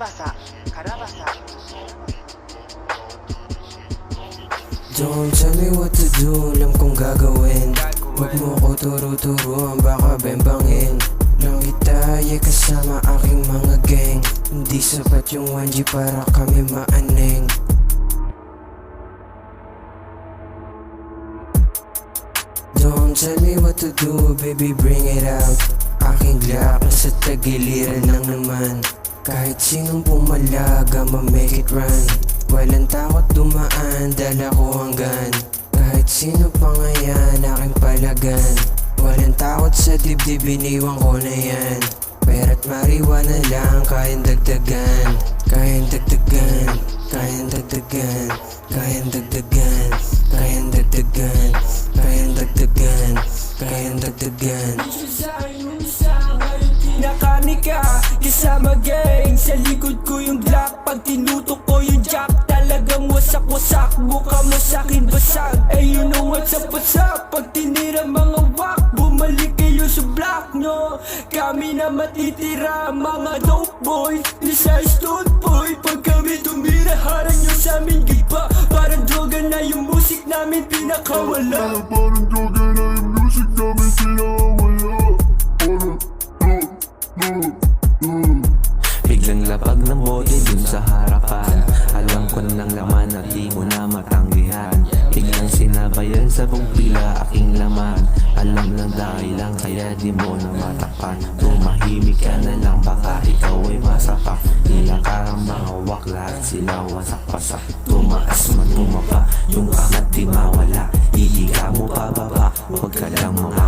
Karabasa, Karabasa. Don't tell me what to do, alam kong gagawin. Huwag mo ko turo-turuan, baka bembangin lang kita, kasama aking mga gang. Hindi sapat yung 1G para kami maaneng. Don't tell me what to do, baby, bring it out. Aking Glock, nasa tagiliran lang naman. Kahit sinong pumalaga, ma-make it run. Walang takot dumaan, dala ko hanggan. Kahit sino pa nga yan, aking palagan. Walang takot sa dibdib, iniwan ko na yan. Pera't mariwana lang, kayang dagdagan. Kayang dagdagan, kayang dagdagan. Kayang dagdagan, kayang dagdagan. Kayang dagdagan, kayang dagdagan. Nakanika, kasama gang. Sa likod ko yung Glock, pag tinutok ko yung jack. Talagang wasak-wasak, mukha mo sa'kin basag. Eh you know what's up, what's up. Pag tinira mga wak, bumalik kayo sa block nyo. Kami na matitira, mga dope boys. Di sa stone boy, pag kami tumira, harang nyo sa amin giba. Parang droga na yung music namin pinakawala. Parang droga na yung music namin pinakawala. Biglang lapag ng bote dun sa harapan. Alam ko ng laman at di mo na matanggihan. Biglang sinabayan sa buong pila aking laman. Alam ng dahilan kaya di mo na matakpan. Tumahimik ka na lang baka ikaw ay masapak. Nilakarang mga wak lahat sila wasak-pasak. Tumaas man tumapa, yung angat di mawala. Hindi ka mo pababa, huwag ka lang mga